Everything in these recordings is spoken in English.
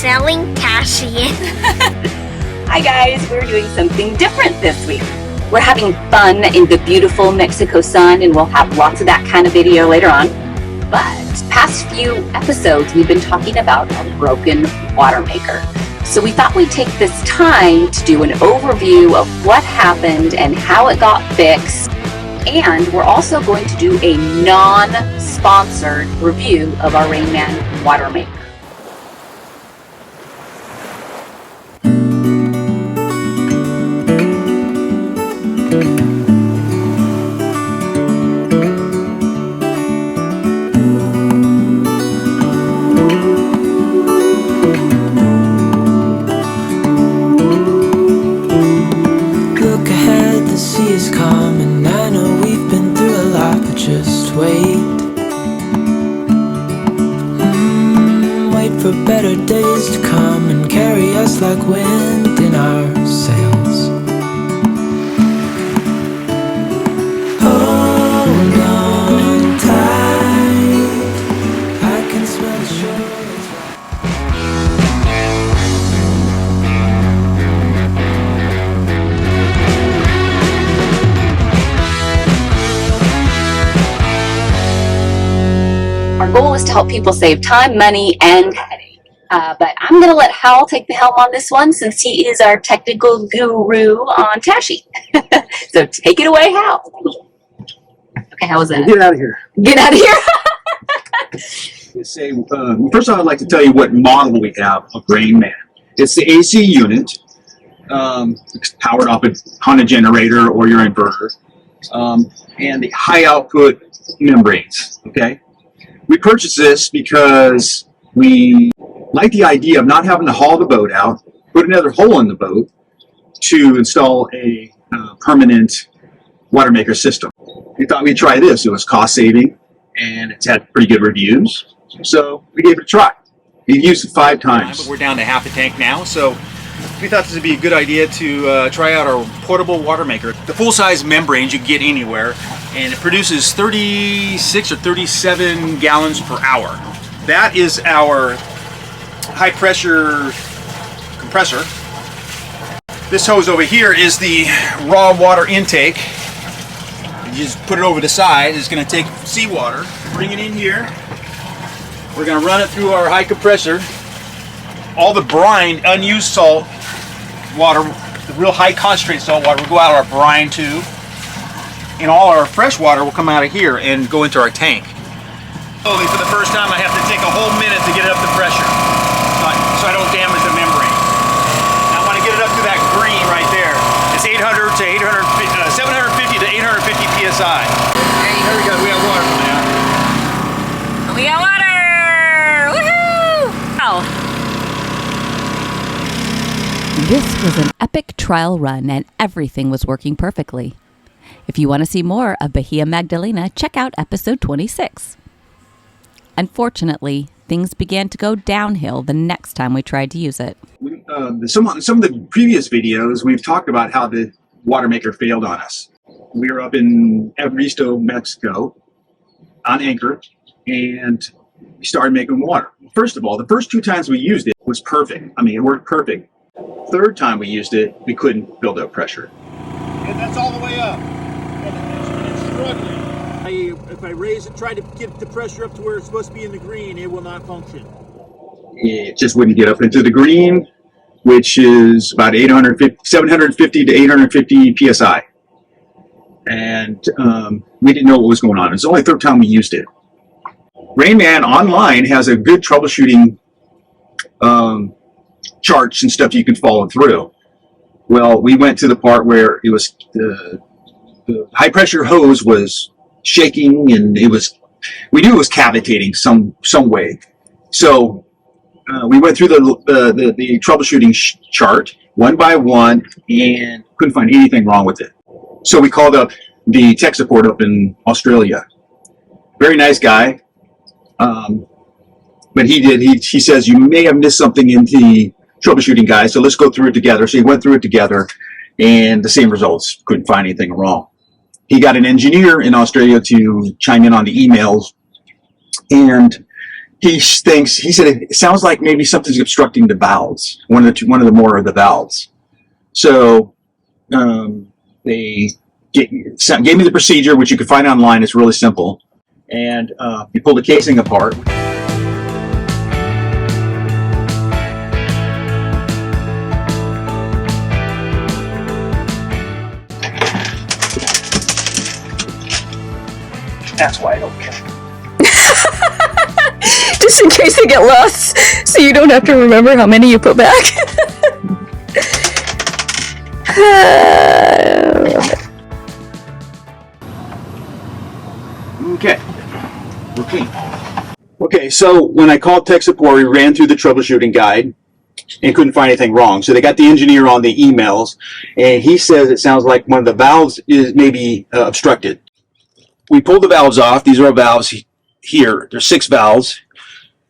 selling Tashi. Hi guys, we're doing something different this week. We're having fun in the beautiful Mexico sun, and we'll have lots of that kind of video later on. But past few episodes, we've been talking about a broken water maker. So we thought we'd take this time to do an overview of what happened and how it got fixed. And we're also going to do a non-sponsored review of our Rainman Watermaker. Look ahead, the sea is calm, and I know we've been through a lot, but just wait. Wait for better days to come and carry us like wind in our sails. Hold on tight, I can smell the shore. Our goal is to help people save time, money, and headache. But I'm going to let Hal take the helm on this one since he is our technical guru on Tashi. So take it away, Hal. Okay, how was that? Get out of here. Get out of here. First of all, I'd like to tell you what model we have of Rainman. It's the AC unit, powered off on a generator or your inverter, and the high output membranes. Okay. We purchased this because we like the idea of not having to haul the boat out, put another hole in the boat to install a permanent water maker system. We thought we'd try this. It was cost saving and it's had pretty good reviews. So we gave it a try. We've used it 5 times. But we're down to half a tank now, so we thought this would be a good idea to try out our portable water maker. The full-size membranes you can get anywhere, and it produces 36 or 37 gallons per hour. That is our high-pressure compressor. This hose over here is the raw water intake. You just put it over the side. It's going to take seawater, bring it in here. We're going to run it through our high compressor. All the brine, unused salt water, the real high concentrated salt water will go out of our brine tube. And all our fresh water will come out of here and go into our tank. Slowly, for the first time, I have to take a whole minute to get it up to pressure, so I don't damage the membrane. I want to get it up to that green right there. It's 750 to 850 psi. Hey, here we go. We have water now. We got water! Woohoo! Oh. This was an epic trial run and everything was working perfectly. If you want to see more of Bahia Magdalena, check out episode 26. Unfortunately, things began to go downhill the next time we tried to use it. Some of the previous videos, we've talked about how the water maker failed on us. We were up in Evaristo, Mexico, on anchor, and we started making water. First of all, the first 2 times we used it was perfect. I mean, it worked perfect. Third time we used it, we couldn't build up pressure. And that's all the way up. And it's struggling. If I raise it, try to get the pressure up to where it's supposed to be in the green, it will not function. It just wouldn't get up into the green, which is about 750 to 850 psi. And we didn't know what was going on. It was the only 3rd time we used it. Rainman online has a good troubleshooting charts and stuff you can follow through. Well, we went to the part where it was the high pressure hose was shaking, and we knew it was cavitating some way. So we went through the troubleshooting chart one by one and couldn't find anything wrong with it. So we called up the tech support up in Australia. Very nice guy. But he says, you may have missed something in the troubleshooting, guys, so let's go through it together. So he went through it together, and the same results. Couldn't find anything wrong. He got an engineer in Australia to chime in on the emails, and he said it sounds like maybe something's obstructing the valves, one of the more of the valves. So they gave me the procedure, which you can find online. It's really simple. And you pull the casing apart. That's why I don't care. Just in case they get lost, so you don't have to remember how many you put back. Okay, we're clean. Okay, so when I called tech support, we ran through the troubleshooting guide and couldn't find anything wrong. So they got the engineer on the emails, and he says it sounds like one of the valves is maybe obstructed. We pulled the valves off. These are our valves here. There's 6 valves.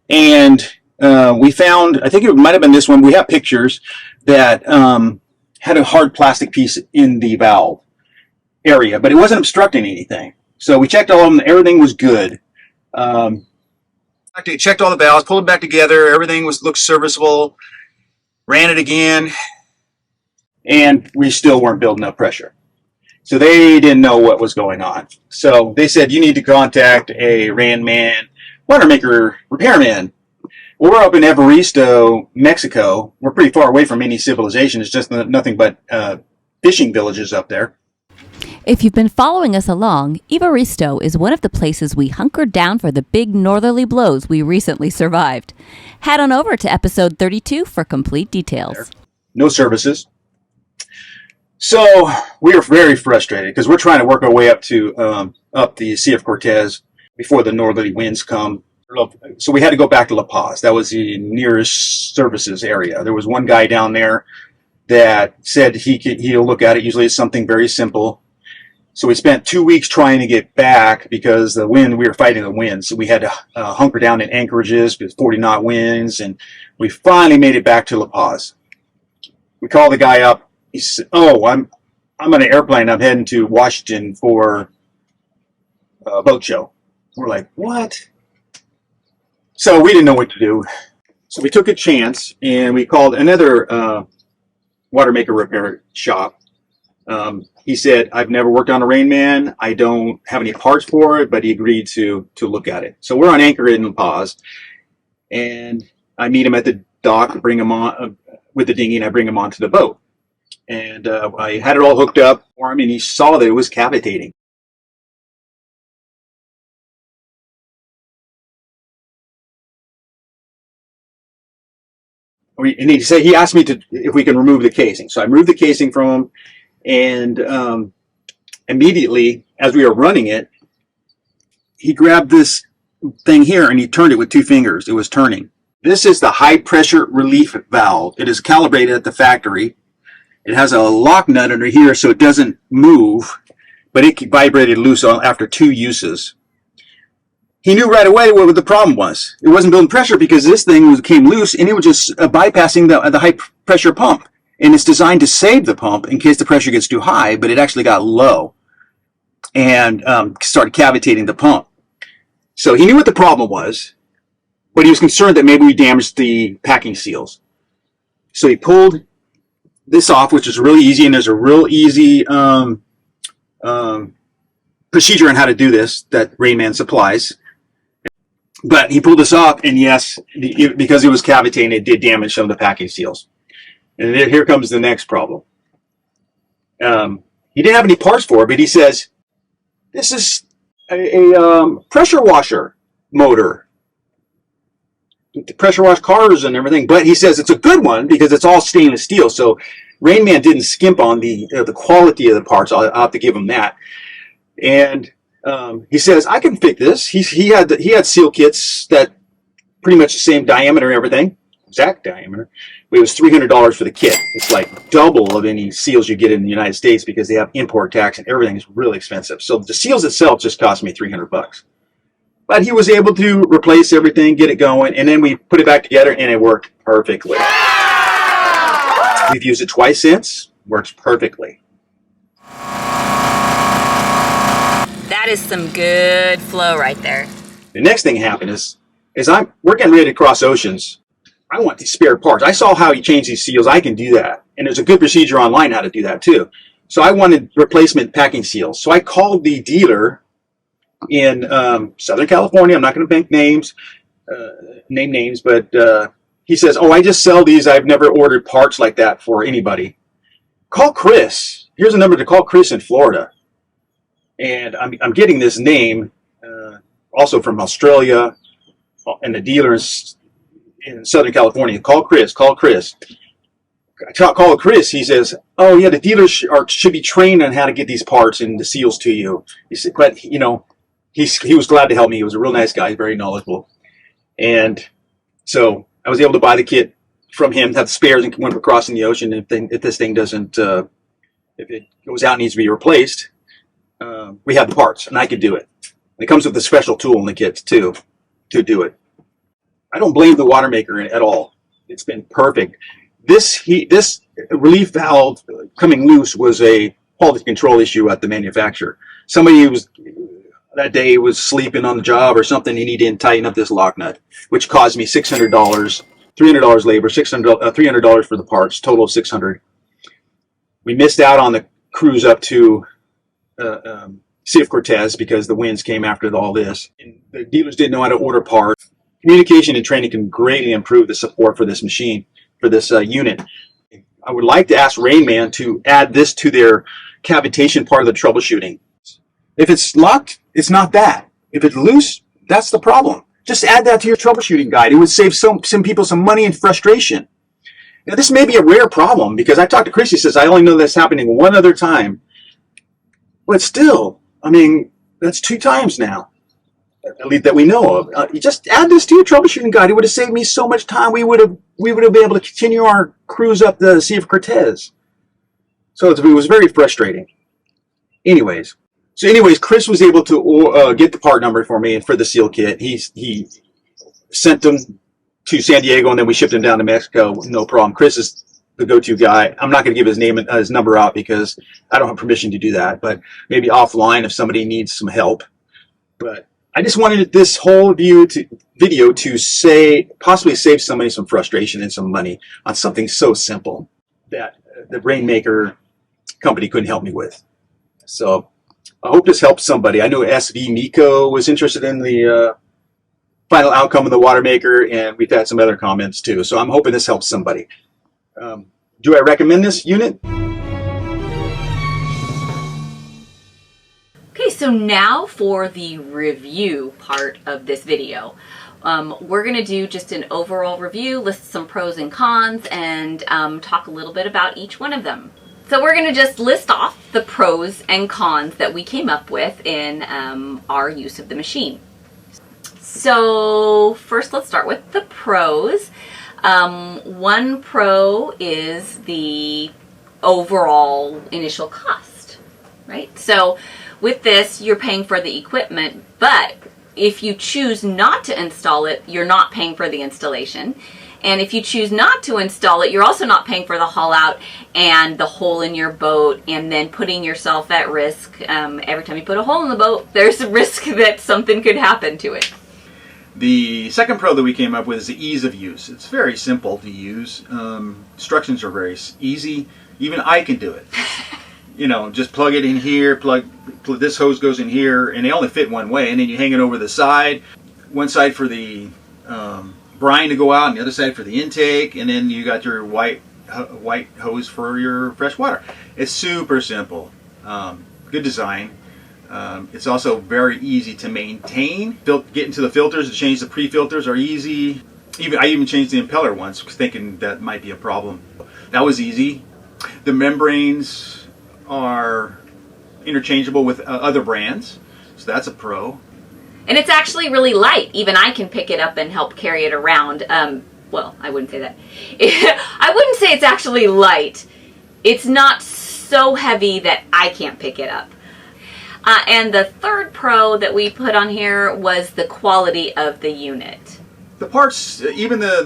And we found, I think it might have been this one, we have pictures that had a hard plastic piece in the valve area, but it wasn't obstructing anything. So we checked all of them. Everything was good. Checked all the valves, pulled them back together. Everything looked serviceable. Ran it again, and we still weren't building up pressure. So they didn't know what was going on. So they said, you need to contact a Rainman Watermaker repairman. Well, we're up in Evaristo, Mexico. We're pretty far away from any civilization. It's just nothing but fishing villages up there. If you've been following us along, Evaristo is one of the places we hunkered down for the big northerly blows we recently survived. Head on over to episode 32 for complete details. No services. So we are very frustrated because we're trying to work our way up to up the Sea of Cortez before the northerly winds come. So we had to go back to La Paz. That was the nearest services area. There was one guy down there that said he'll look at it. Usually it's something very simple. So we spent 2 weeks trying to get back because we were fighting the wind. So we had to hunker down in anchorages with 40-knot winds, and we finally made it back to La Paz. We called the guy up. He said, "Oh, I'm on an airplane. I'm heading to Washington for a boat show." We're like, "What?" So we didn't know what to do. So we took a chance and we called another Watermaker repair shop. He said, "I've never worked on a Rainman. I don't have any parts for it," but he agreed to look at it. So we're on anchor in La Paz, and I meet him at the dock, bring him on with the dinghy, and I bring him onto the boat. And I had it all hooked up for him, and he saw that it was cavitating. And he asked me if we can remove the casing. So I removed the casing from him, and immediately, as we were running it, he grabbed this thing here and he turned it with 2 fingers. It was turning. This is the high pressure relief valve. It is calibrated at the factory. It has a lock nut under here so it doesn't move, but it vibrated loose after 2 uses. He knew right away what the problem was. It wasn't building pressure because this thing came loose and it was just bypassing the high pressure pump. And it's designed to save the pump in case the pressure gets too high, but it actually got low and started cavitating the pump. So he knew what the problem was, but he was concerned that maybe we damaged the packing seals. So he pulled this off, which is really easy, and there's a real easy procedure on how to do this that Rainman supplies. But he pulled this off, and yes, because it was cavitating, it did damage some of the packing seals. And then here comes the next problem. He didn't have any parts for it, but he says, "This is a pressure washer motor. To pressure wash cars and everything." But he says it's a good one because it's all stainless steel. So Rainman didn't skimp on the quality of the parts. I'll have to give him that. And he says, "I can fit this." He had seal kits that pretty much the same diameter and everything, exact diameter. But it was $300 for the kit. It's like double of any seals you get in the United States because they have import tax and everything is really expensive. So the seals itself just cost me $300. But he was able to replace everything, get it going, and then we put it back together and it worked perfectly. We've used it twice since. Works perfectly. That is some good flow right there. The next thing happened is is we're getting ready to cross oceans. I want these spare parts. I saw how he changed these seals. I can do that. And there's a good procedure online how to do that too. So I wanted replacement packing seals. So I called the dealer in Southern California. I'm not going to name names, but he says, oh, I just sell these. I've never ordered parts like that for anybody. Call Chris. Here's a number to call Chris in Florida. And I'm getting this name also from Australia, and the dealers in Southern California. Call Chris. I call Chris. He says, oh, yeah, the dealers should be trained on how to get these parts and the seals to you. He said, but, you know, he was glad to help me. He was a real nice guy, very knowledgeable. And so I was able to buy the kit from him, have the spares, and went across in the ocean. If this thing doesn't, if it goes out and needs to be replaced, we have the parts, and I could do it. It comes with a special tool in the kit, too, to do it. I don't blame the WATERMAKER at all. It's been perfect. This relief valve coming loose was a quality control issue at the manufacturer. Somebody that day was sleeping on the job or something. He needed to tighten up this lock nut, which cost me $600, $300 labor, $300 for the parts, total of $600. We missed out on the cruise up to Sea of Cortez because the winds came after all this. And the dealers didn't know how to order parts. Communication and training can greatly improve the support for this machine, for this unit. I would like to ask Rainman to add this to their cavitation part of the troubleshooting. If it's locked, it's not that. If it's loose, that's the problem. Just add that to your troubleshooting guide. It would save some people some money and frustration. Now, this may be a rare problem because I talked to Chris. He says, I only know this happening one other time. But still, I mean, that's 2 times now, at least that we know of. You just add this to your troubleshooting guide. It would have saved me so much time. We would have been able to continue our cruise up the Sea of Cortez. So it was very frustrating. Anyways, Chris was able to get the part number for me and for the seal kit. He sent them to San Diego, and then we shipped them down to Mexico. No problem. Chris is the go-to guy. I'm not going to give his number out because I don't have permission to do that, but maybe offline if somebody needs some help. But I just wanted this whole video to possibly save somebody some frustration and some money on something so simple that the Rainmaker company couldn't help me with. So I hope this helps somebody. I know SV Miko was interested in the final outcome of the WATERMAKER, and we've had some other comments too. So I'm hoping this helps somebody. Do I recommend this unit? Okay, so now for the review part of this video. We're going to do just an overall review, list some pros and cons, and talk a little bit about each one of them. So we're going to just list off the pros and cons that we came up with in our use of the machine. So first, let's start with the pros. One pro is the overall initial cost, right? So with this, you're paying for the equipment, but if you choose not to install it, you're not paying for the installation. And if you choose not to install it, you're also not paying for the haul out and the hole in your boat, and then putting yourself at risk. Every time you put a hole in the boat, there's a risk that something could happen to it. The second pro that we came up with is the ease of use. It's very simple to use. Instructions are very easy. Even I can do it. You know, just plug it in here, this hose goes in here, and they only fit one way, and then you hang it over the side. One side for the brine to go out, and the other side for the intake, and then you got your white hose for your fresh water. It's super simple. Good design. It's also very easy to maintain. Getting to the filters to change the pre-filters are easy. I even changed the impeller once, thinking that might be a problem. That was easy. The membranes are interchangeable with other brands, so that's a pro. And it's actually really light. Even I can pick it up and help carry it around. Well, I wouldn't say that. I wouldn't say it's actually light. It's not so heavy that I can't pick it up. And the third pro that we put on here was the quality of the unit. The parts, even the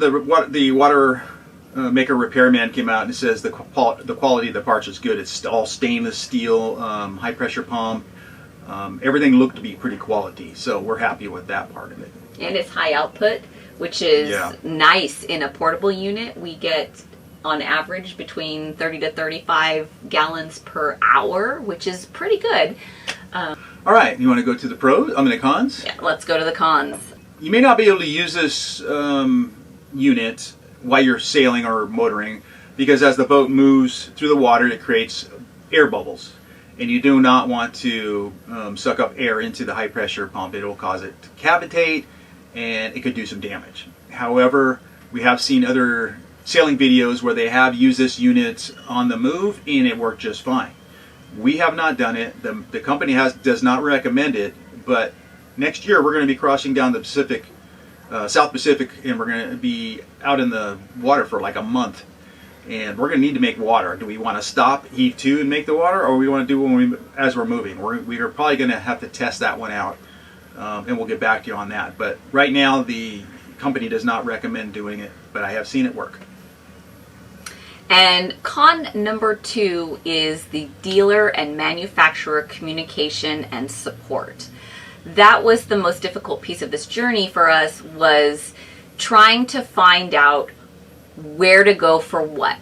WATERMAKER repairman came out and says the quality of the parts is good. It's all stainless steel, high pressure pump. Everything looked to be pretty quality, so we're happy with that part of it. and it's high output, which is Yeah. nice in a portable unit. We get on average between 30 to 35 gallons per hour, which is pretty good. All right, you want to go to the pros? The cons? Yeah, let's go to the cons. You may not be able to use this unit while you're sailing or motoring, because as the boat moves through the water, it creates air bubbles. And you do not want to suck up air into the high pressure pump. It will cause it to cavitate, and it could do some damage. However, we have seen other sailing videos where they have used this unit on the move, and it worked just fine. We have not done it. The company does not recommend it, but next year we're going to be crossing down the Pacific, South Pacific, and we're going to be out in the water for like a month. And we're going to need to make water. Do we want to stop, heave to, and make the water, or we want to do it as we're moving? We are probably going to have to test that one out, and we'll get back to you on that. But right now, the company does not recommend doing it, but I have seen it work. And con number 2 is the dealer and manufacturer communication and support. That was the most difficult piece of this journey for us, was trying to find out where to go for what.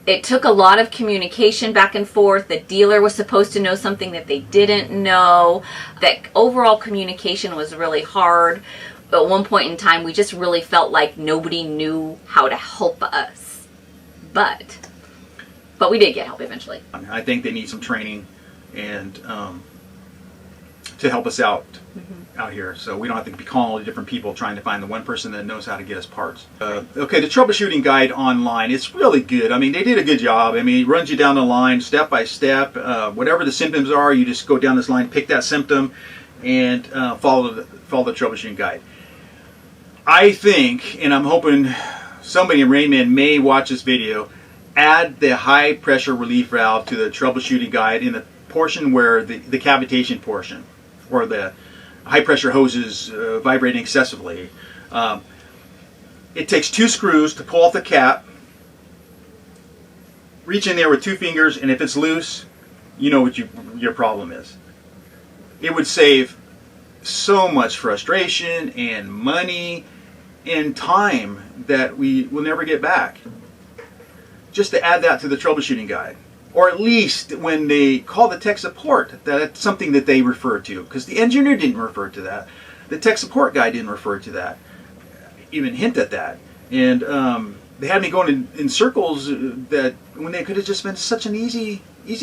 It took a lot of communication back and forth. The dealer was supposed to know something that they didn't know. That overall communication was really hard. At one point in time, we just really felt like nobody knew how to help us. But we did get help eventually. I think they need some training and to help us out here, so we don't have to be calling all the different people trying to find the one person that knows how to get us parts. Okay, the troubleshooting guide online, it's really good. I mean, they did a good job. I mean, it runs you down the line step by step. Whatever the symptoms are, you just go down this line, pick that symptom, and follow the troubleshooting guide. I think, and I'm hoping somebody in Rainman may watch this video, add the high pressure relief valve to the troubleshooting guide in the portion where the cavitation portion, or the high pressure hoses vibrating excessively. It takes 2 screws to pull off the cap, reach in there with 2 fingers, and if it's loose, you know what your problem is. It would save so much frustration and money and time that we will never get back. Just to add that to the troubleshooting guide. Or at least when they call the tech support, that's something that they refer to. Because the engineer didn't refer to that. The tech support guy didn't refer to that. Even hint at that. And they had me going in circles that when they could have just been such an easy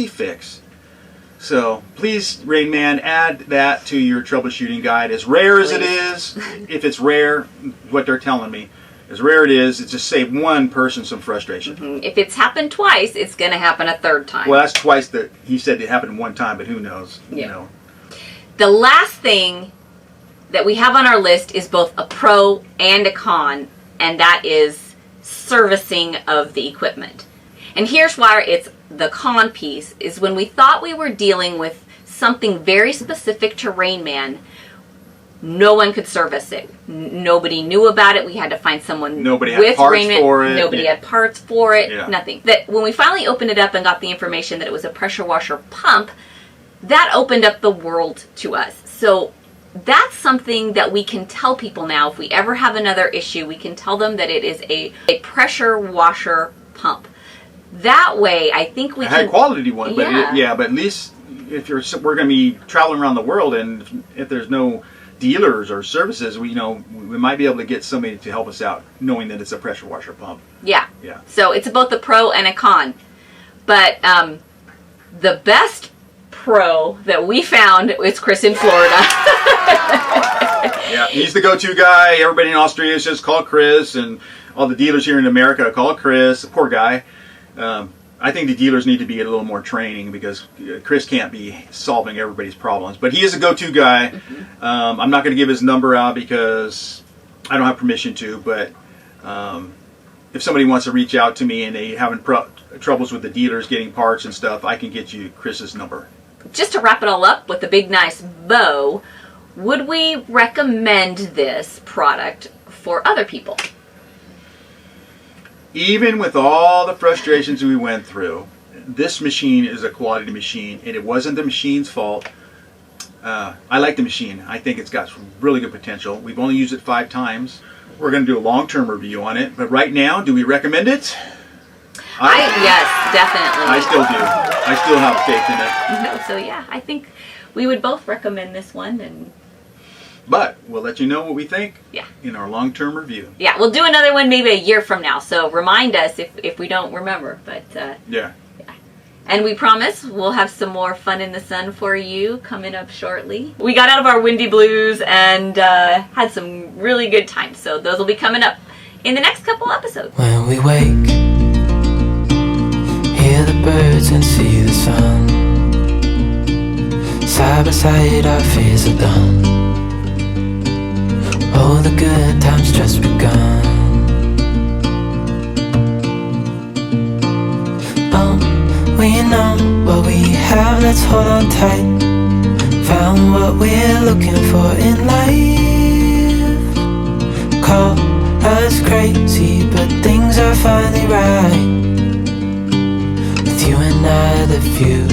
fix. So please, Rainman, add that to your troubleshooting guide. As rare as it is, if it's rare, what they're telling me, as rare it is, it's just save one person some frustration. If it's happened twice, it's going to happen a third time. Well, that's twice that he said it happened one time, but who knows? Yeah. You know. The last thing that we have on our list is both a pro and a con, and that is servicing of the equipment. And here's why it's the con piece, is when we thought we were dealing with something very specific to Rainman, no one could service it. Nobody knew about it. We had to find someone Nobody with had parts Rainman. for it. Nobody had parts for it. Yeah. Nothing. That when we finally opened it up and got the information that it was a pressure washer pump, that opened up the world to us. So that's something that we can tell people now. If we ever have another issue, we can tell them that it is a pressure washer pump. That way, I think we a can... high quality one, but Yeah. but at least if we're going to be traveling around the world, and if there's no dealers or services, we might be able to get somebody to help us out, knowing that it's a pressure washer pump. Yeah. Yeah. So it's both a pro and a con. But the best pro that we found is Chris in Florida. Yeah, he's the go-to guy. Everybody in Australia says call Chris, and all the dealers here in America call Chris. Poor guy. I think the dealers need to be get a little more training, because Chris can't be solving everybody's problems. But he is a go-to guy. I'm not going to give his number out because I don't have permission to. But if somebody wants to reach out to me and they having troubles with the dealers getting parts and stuff, I can get you Chris's number. Just to wrap it all up with a big nice bow, would we recommend this product for other people? Even with all the frustrations we went through, this machine is a quality machine, and it wasn't the machine's fault. I like the machine. I think it's got some really good potential. We've only used it 5 times. We're going to do a long-term review on it, but right now, do we recommend it? Yes, definitely. I still do. I still have faith in it. No, so yeah, I think we would both recommend this one, and But we'll let you know what we think yeah, in our long-term review. yeah, we'll do another one maybe a year from now. So remind us if we don't remember. But Yeah. and we promise we'll have some more fun in the sun for you coming up shortly. We got out of our windy blues and had some really good times. So those will be coming up in the next couple episodes. When we wake, hear the birds and see the sun. Side by side our fears are done. Oh, the good times just begun. Oh, we know what we have, let's hold on tight. Found what we're looking for in life. Call us crazy, but things are finally right. With you and I, the future